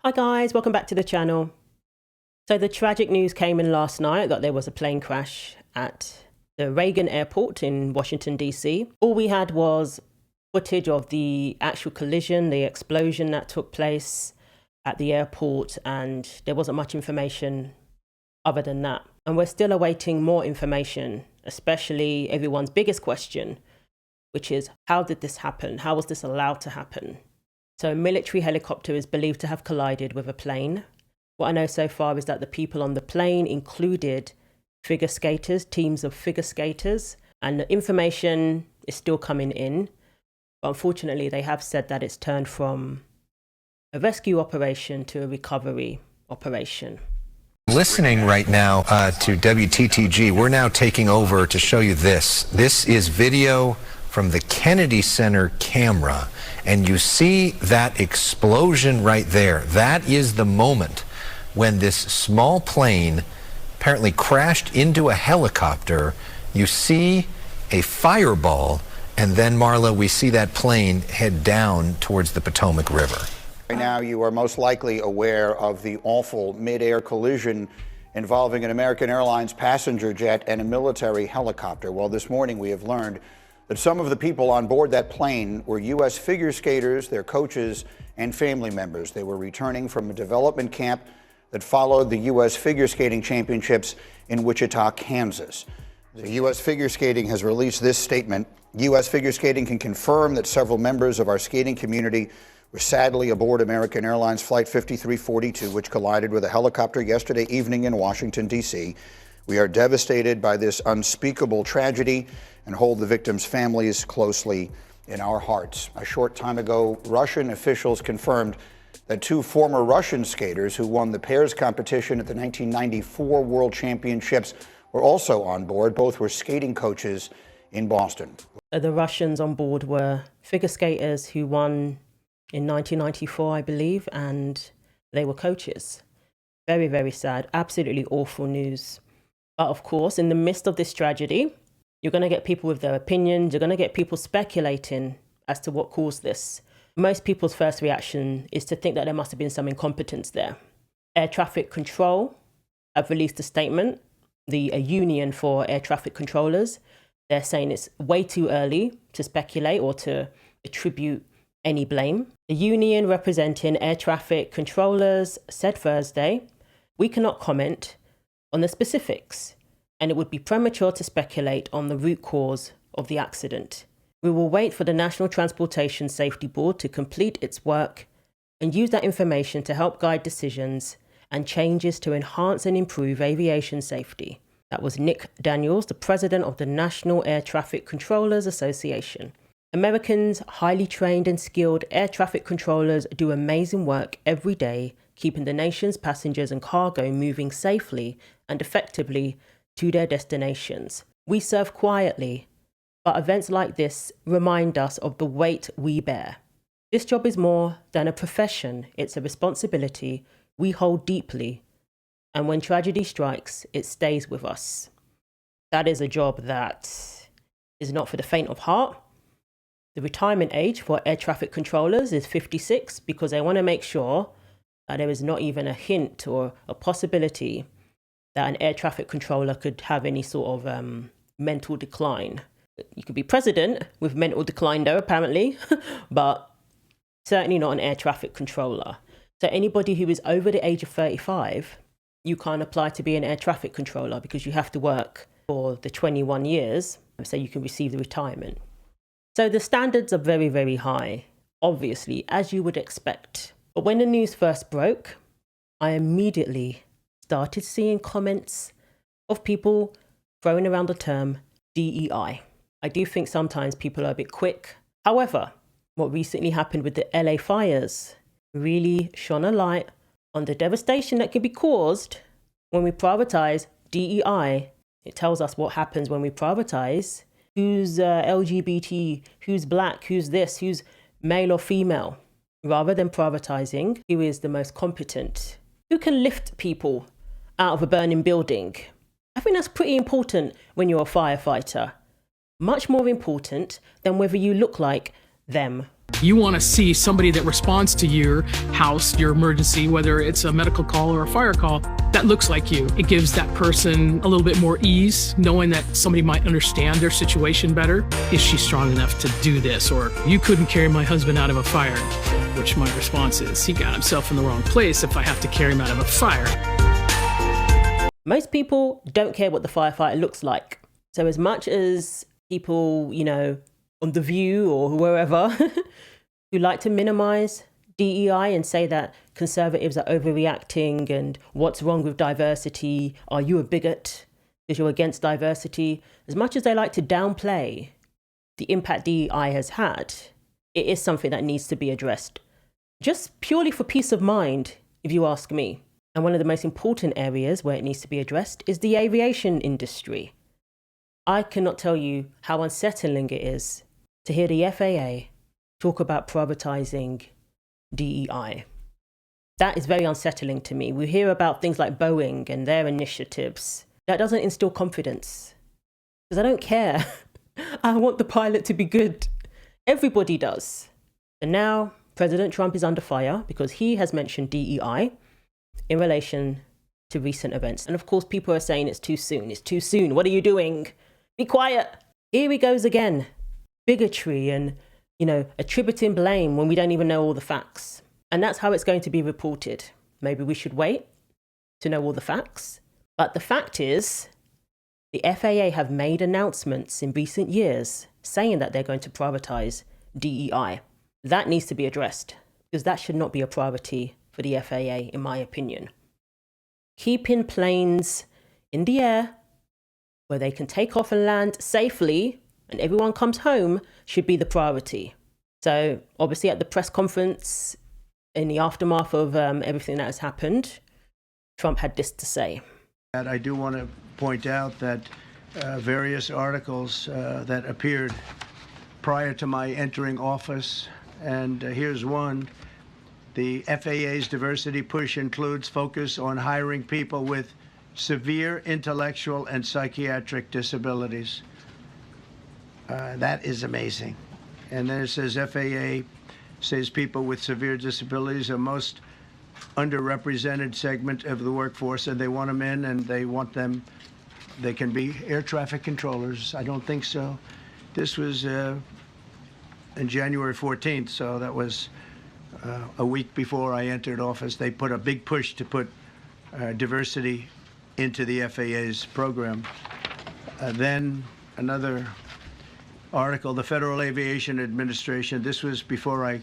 Hi guys, welcome back to the channel. So the tragic news came in last night that there was a plane crash at the Reagan Airport in Washington, DC. All we had was footage of the actual collision, the explosion that took place at the airport, and there wasn't much information other than that. And we're still awaiting more information, especially everyone's biggest question, which is, how did this happen? How was this allowed to happen? So a military helicopter is believed to have collided with a plane. What I know so far is that the people on the plane included figure skaters, teams of figure skaters, and the information is still coming in. But unfortunately, they have said that it's turned from a rescue operation to a recovery operation. Listening right now to WTTG, we're now taking over to show you this. This is video from the Kennedy Center camera, and you see that explosion right there. That is the moment when this small plane apparently crashed into a helicopter. You see a fireball, and then, Marla, we see that plane head down towards the Potomac River. Right now, you are most likely aware of the awful mid-air collision involving an American Airlines passenger jet and a military helicopter. Well, this morning we have learned that some of the people on board that plane were U.S. figure skaters, their coaches, and family members. They were returning from a development camp that followed the U.S. Figure Skating Championships in Wichita, Kansas. The U.S. Figure Skating has released this statement. U.S. Figure Skating can confirm that several members of our skating community were sadly aboard American Airlines Flight 5342, which collided with a helicopter yesterday evening in Washington, D.C. We are devastated by this unspeakable tragedy and hold the victims' families closely in our hearts. A short time ago, Russian officials confirmed that two former Russian skaters who won the pairs competition at the 1994 World Championships were also on board. Both were skating coaches in Boston. The Russians on board were figure skaters who won in 1994, I believe, and they were coaches. Very, very sad. Absolutely awful news. But of course, in the midst of this tragedy, you're going to get people with their opinions. You're going to get people speculating as to what caused this. Most people's first reaction is to think that there must have been some incompetence there. Air traffic control have released a statement, the union for air traffic controllers. They're saying it's way too early to speculate or to attribute any blame. The union representing air traffic controllers said Thursday, "We cannot comment on the specifics, and it would be premature to speculate on the root cause of the accident. We will wait for the National Transportation Safety Board to complete its work and use that information to help guide decisions and changes to enhance and improve aviation safety." That was Nick Daniels, the president of the National Air Traffic Controllers Association. Americans, highly trained and skilled air traffic controllers, do amazing work every day, keeping the nation's passengers and cargo moving safely and effectively to their destinations. We serve quietly, but events like this remind us of the weight we bear. This job is more than a profession. It's a responsibility we hold deeply. And when tragedy strikes, it stays with us. That is a job that is not for the faint of heart. The retirement age for air traffic controllers is 56 because they want to make sure that there is not even a hint or a possibility that an air traffic controller could have any sort of mental decline. You could be president with mental decline though, apparently, but certainly not an air traffic controller. So anybody who is over the age of 35, you can't apply to be an air traffic controller because you have to work for the 21 years so you can receive the retirement. So the standards are very, very high, obviously, as you would expect. But when the news first broke, I immediately started seeing comments of people throwing around the term DEI. I do think sometimes people are a bit quick. However, what recently happened with the LA fires really shone a light on the devastation that can be caused when we prioritize DEI. It tells us what happens when we prioritize who's LGBT, who's black, who's this, who's male or female, rather than privatizing who is the most competent, who can lift people out of a burning building. I think that's pretty important when you're a firefighter. Much more important than whether you look like them You want to see somebody that responds to your house, your emergency, whether it's a medical call or a fire call, that looks like you. It gives that person a little bit more ease, knowing that somebody might understand their situation better. Is she strong enough to do this? Or you couldn't carry my husband out of a fire, which my response is, he got himself in the wrong place if I have to carry him out of a fire. Most people don't care what the firefighter looks like. So as much as people, on The View or wherever, who like to minimize DEI and say that conservatives are overreacting and what's wrong with diversity, are you a bigot because you're against diversity, as much as they like to downplay the impact DEI has had, it is something that needs to be addressed. Just purely for peace of mind, if you ask me. And one of the most important areas where it needs to be addressed is the aviation industry. I cannot tell you how unsettling it is to hear the FAA talk about privatizing DEI. That is very unsettling to me. We hear about things like Boeing and their initiatives. That doesn't instill confidence. Because I don't care. I want the pilot to be good. Everybody does. And now President Trump is under fire because he has mentioned DEI in relation to recent events. And of course, people are saying it's too soon. It's too soon. What are you doing? Be quiet. Here he goes again. Bigotry and, attributing blame when we don't even know all the facts. And that's how it's going to be reported. Maybe we should wait to know all the facts. But the fact is, the FAA have made announcements in recent years saying that they're going to privatize DEI. That needs to be addressed because that should not be a priority for the FAA, in my opinion. Keeping planes in the air where they can take off and land safely and everyone comes home should be the priority. So obviously at the press conference, in the aftermath of everything that has happened, Trump had this to say. And I do want to point out that various articles that appeared prior to my entering office, and here's one. The FAA's diversity push includes focus on hiring people with severe intellectual and psychiatric disabilities. That is amazing. And then it says FAA says people with severe disabilities are most underrepresented segment of the workforce, and they want them in, and they can be air traffic controllers. I don't think so. This was in January 14th, so that was a week before I entered office. They put a big push to put diversity into the FAA's program. Then another article, the Federal Aviation Administration, this was before I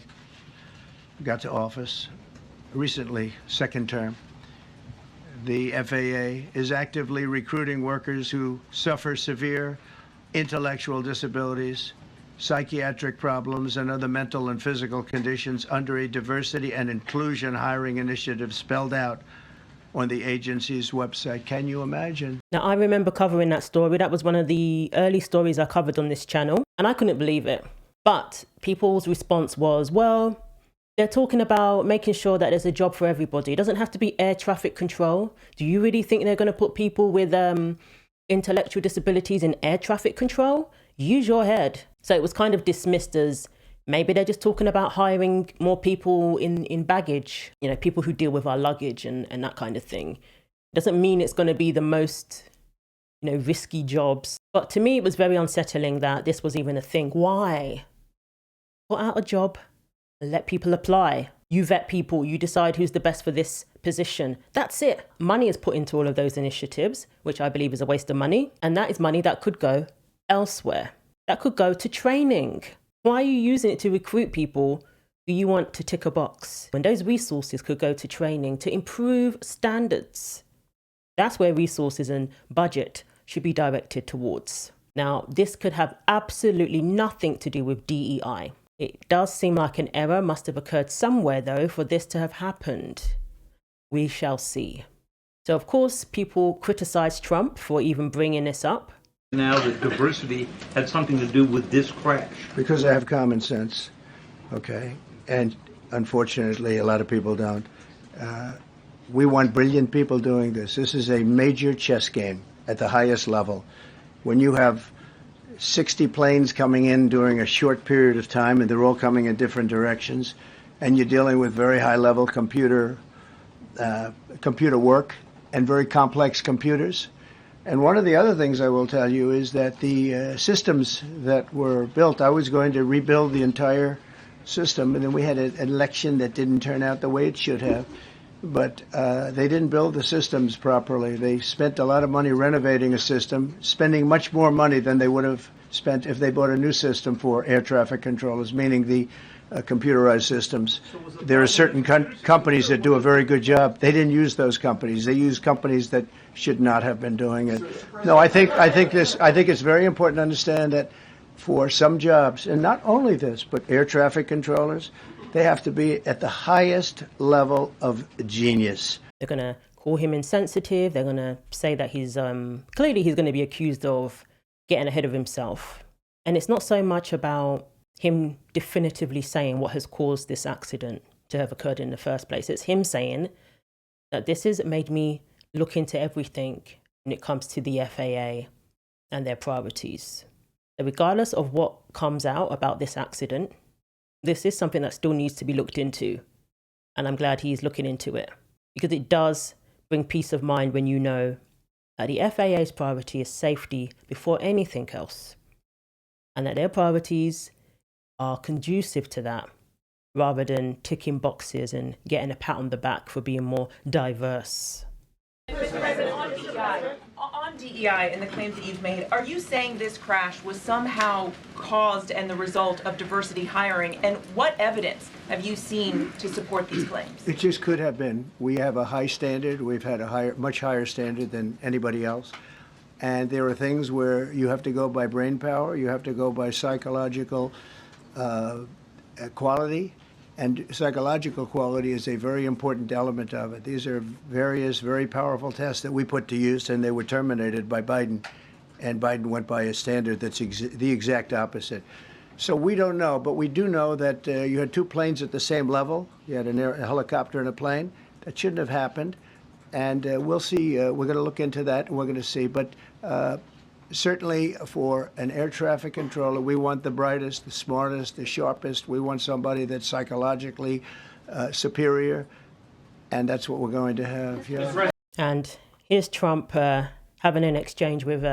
got to office, recently, second term. The FAA is actively recruiting workers who suffer severe intellectual disabilities, psychiatric problems, and other mental and physical conditions under a diversity and inclusion hiring initiative spelled out on the agency's website. Can you imagine? Now, I remember covering that story. That was one of the early stories I covered on this channel, and I couldn't believe it. But people's response was, well, they're talking about making sure that there's a job for everybody. It doesn't have to be air traffic control. Do you really think they're going to put people with intellectual disabilities in air traffic control? Use your head. So it was kind of dismissed as maybe they're just talking about hiring more people in baggage, people who deal with our luggage and that kind of thing. Doesn't mean it's going to be the most, risky jobs. But to me, it was very unsettling that this was even a thing. Why? Put out a job, let people apply. You vet people, you decide who's the best for this position. That's it. Money is put into all of those initiatives, which I believe is a waste of money. And that is money that could go elsewhere. That could go to training. Why are you using it to recruit people who you want to tick a box when those resources could go to training to improve standards? That's where resources and budget should be directed towards. Now, this could have absolutely nothing to do with DEI. It does seem like an error must have occurred somewhere, though, for this to have happened. We shall see. So, of course, people criticize Trump for even bringing this up. Now that diversity had something to do with this crash? Because I have common sense, okay? And unfortunately, a lot of people don't. We want brilliant people doing this. This is a major chess game at the highest level. When you have 60 planes coming in during a short period of time, and they're all coming in different directions. And you're dealing with very high-level computer work and very complex computers. And one of the other things I will tell you is that the systems that were built, I was going to rebuild the entire system, and then we had an election that didn't turn out the way it should have. But they didn't build the systems properly. They spent a lot of money renovating a system, spending much more money than they would have spent if they bought a new system for air traffic controllers, meaning the computerized systems. There are certain companies that do a very good job. They didn't use those companies. They used companies that should not have been doing it. No, I think it's very important to understand that for some jobs, and not only this, but air traffic controllers, they have to be at the highest level of genius. They're going to call him insensitive. They're going to say that he's clearly he's going to be accused of getting ahead of himself. And it's not so much about him definitively saying what has caused this accident to have occurred in the first place. It's him saying that this has made me look into everything when it comes to the FAA and their priorities. So regardless of what comes out about this accident, this is something that still needs to be looked into. And I'm glad he's looking into it, because it does bring peace of mind when you know that the FAA's priority is safety before anything else, and that their priorities are conducive to that, rather than ticking boxes and getting a pat on the back for being more diverse. Mr. President, on DEI and the claims that you've made, are you saying this crash was somehow caused and the result of diversity hiring? And what evidence have you seen to support these claims? It just could have been. We have a high standard. We've had a much higher standard than anybody else. And there are things where you have to go by brain power, you have to go by psychological quality. And psychological quality is a very important element of it. These are various very powerful tests that we put to use, and they were terminated by Biden. And Biden went by a standard that's the exact opposite. So we don't know, but we do know that you had two planes at the same level. You had a helicopter and a plane. That shouldn't have happened. And we'll see. We're going to look into that, and we're going to see. But certainly for an air traffic controller, we want the brightest, the smartest, the sharpest. We want somebody that's psychologically superior, and that's what we're going to have. Yeah. And here's Trump having an exchange with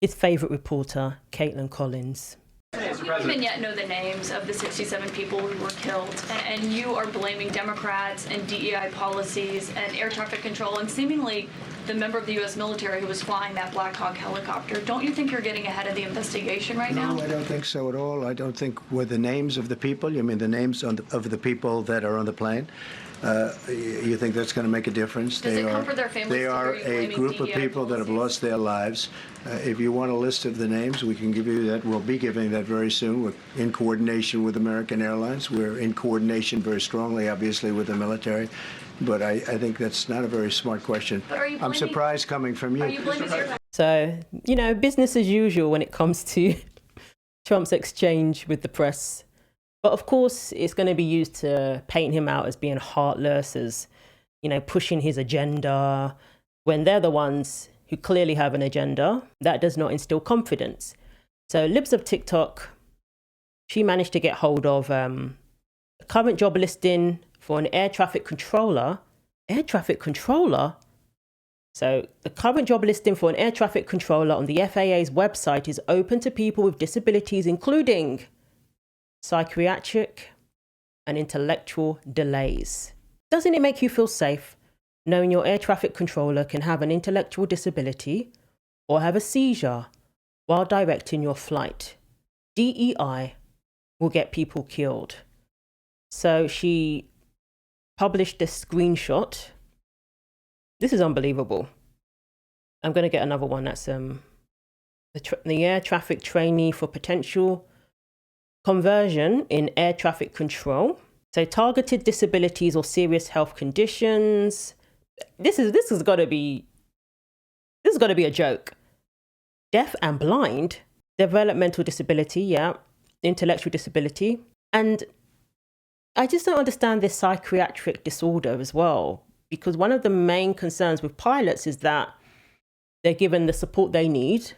his favorite reporter, Caitlin Collins. We don't even yet know the names of the 67 people who were killed, and you are blaming Democrats and DEI policies and air traffic control and seemingly the member of the U.S. military who was flying that Black Hawk helicopter. Don't you think you're getting ahead of the investigation right now? No, I don't think so at all. I don't think with the names of the people, you mean the names of the people that are on the plane? You think that's going to make a difference? Does it comfort their families? They are a group of people that have lost their lives. If you want a list of the names, we can give you that. We'll be giving that very soon. We're in coordination with American Airlines. We're in coordination very strongly, obviously, with the military. But I think that's not a very smart question. I'm surprised coming from you. Are you blaming So, business as usual when it comes to Trump's exchange with the press. But of course, it's going to be used to paint him out as being heartless, as, pushing his agenda, when they're the ones who clearly have an agenda that does not instill confidence. So Libs of TikTok, she managed to get hold of a current job listing for an air traffic controller. Air traffic controller? So the current job listing for an air traffic controller on the FAA's website is open to people with disabilities, including psychiatric and intellectual delays. Doesn't it make you feel safe knowing your air traffic controller can have an intellectual disability or have a seizure while directing your flight? DEI will get people killed. So she published this screenshot. This is unbelievable. I'm going to get another one. That's the air traffic trainee for potential conversion in air traffic control. So targeted disabilities or serious health conditions. This has got to be a joke. Deaf and blind, developmental disability, intellectual disability, and I just don't understand this psychiatric disorder as well, because one of the main concerns with pilots is that they're given the support they need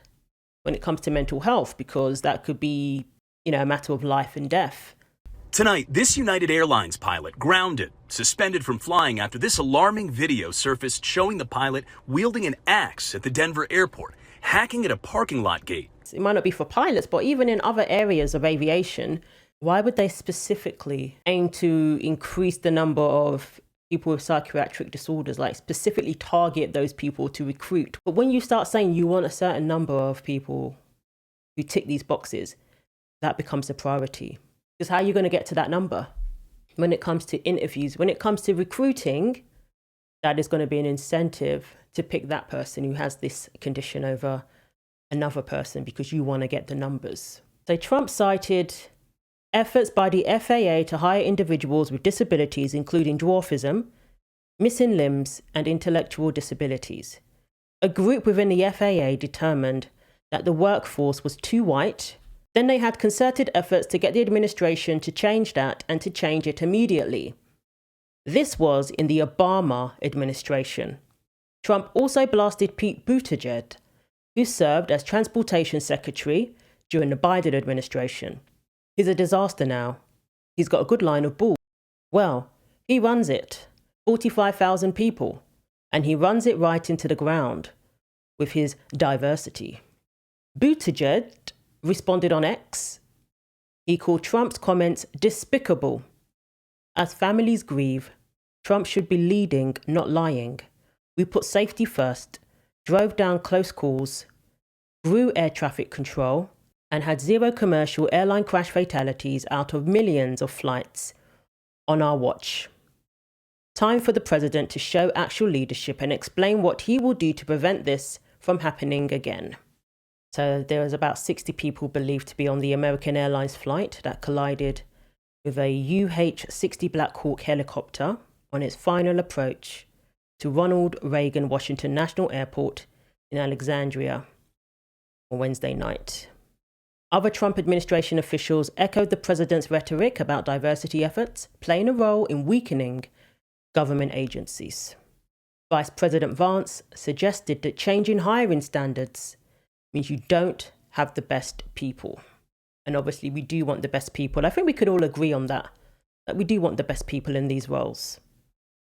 when it comes to mental health, because that could be, a matter of life and death. Tonight, this United Airlines pilot grounded, suspended from flying after this alarming video surfaced showing the pilot wielding an axe at the Denver airport, hacking at a parking lot gate. It might not be for pilots, but even in other areas of aviation, why would they specifically aim to increase the number of people with psychiatric disorders, like specifically target those people to recruit? But when you start saying you want a certain number of people who tick these boxes, that becomes a priority. Because how are you going to get to that number? When it comes to interviews, when it comes to recruiting, that is going to be an incentive to pick that person who has this condition over another person because you want to get the numbers. So Trump cited efforts by the FAA to hire individuals with disabilities, including dwarfism, missing limbs, and intellectual disabilities. A group within the FAA determined that the workforce was too white. Then they had concerted efforts to get the administration to change that and to change it immediately. This was in the Obama administration. Trump also blasted Pete Buttigieg, who served as transportation secretary during the Biden administration. He's a disaster now. He's got a good line of bull. Well, he runs it, 45,000 people, and he runs it right into the ground with his diversity. Buttigieg responded on X. He called Trump's comments despicable. As families grieve, Trump should be leading, not lying. We put safety first, drove down close calls, grew air traffic control, and had 0 commercial airline crash fatalities out of millions of flights on our watch. Time for the president to show actual leadership and explain what he will do to prevent this from happening again. So there was about 60 people believed to be on the American Airlines flight that collided with a UH-60 Black Hawk helicopter on its final approach to Ronald Reagan Washington National Airport in Alexandria on Wednesday night. Other Trump administration officials echoed the president's rhetoric about diversity efforts playing a role in weakening government agencies. Vice President Vance suggested that changing hiring standards means you don't have the best people. And obviously we do want the best people. I think we could all agree on that we do want the best people in these roles.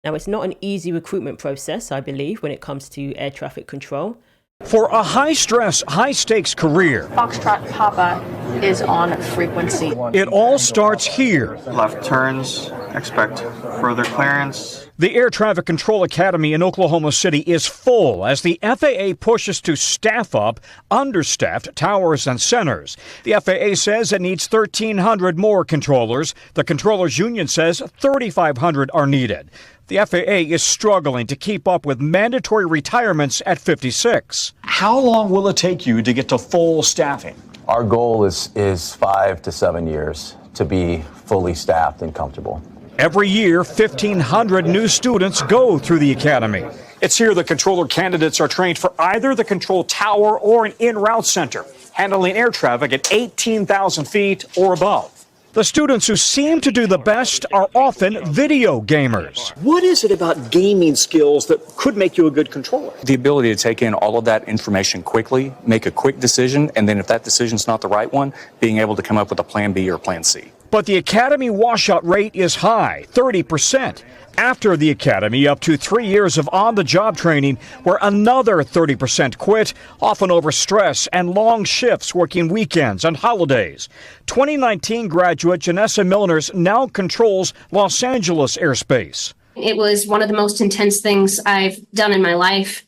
Now, it's not an easy recruitment process, I believe, when it comes to air traffic control. For a high-stress, high-stakes career, Foxtrot Papa is on frequency. It all starts here. Left turns, expect further clearance. The Air Traffic Control Academy in Oklahoma City is full as the FAA pushes to staff up understaffed towers and centers. The FAA says it needs 1,300 more controllers. The controllers union says 3,500 are needed. The FAA is struggling to keep up with mandatory retirements at 56. How long will it take you to get to full staffing? Our goal is 5 to 7 years to be fully staffed and comfortable. Every year, 1,500 new students go through the academy. It's here the controller candidates are trained for either the control tower or an en-route center, handling air traffic at 18,000 feet or above. The students who seem to do the best are often video gamers. What is it about gaming skills that could make you a good controller? The ability to take in all of that information quickly, make a quick decision, and then if that decision's not the right one, being able to come up with a plan B or plan C. But the academy washout rate is high, 30%. After the academy, up to 3 years of on-the-job training, where another 30% quit, often over stress and long shifts working weekends and holidays. 2019 graduate Janessa Milners now controls Los Angeles airspace. It was one of the most intense things I've done in my life.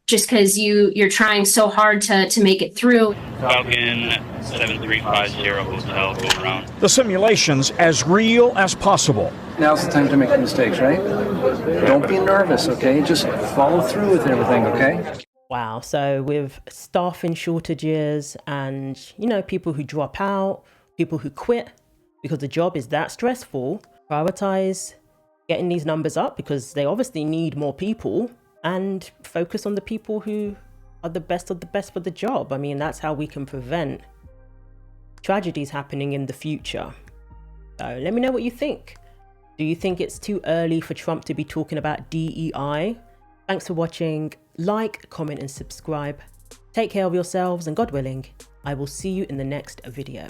Just because you're trying so hard to make it through. Falcon 7350 Hotel, go around. The simulations as real as possible. Now's the time to make mistakes, right? Don't be nervous, okay? Just follow through with everything, okay? Wow, so with staffing shortages and, people who drop out, people who quit because the job is that stressful, prioritize getting these numbers up because they obviously need more people. And focus on the people who are the best of the best for the job. I mean, that's how we can prevent tragedies happening in the future. So let me know what you think. Do you think it's too early for Trump to be talking about DEI? Thanks for watching. Like, comment, and subscribe. Take care of yourselves, and God willing, I will see you in the next video.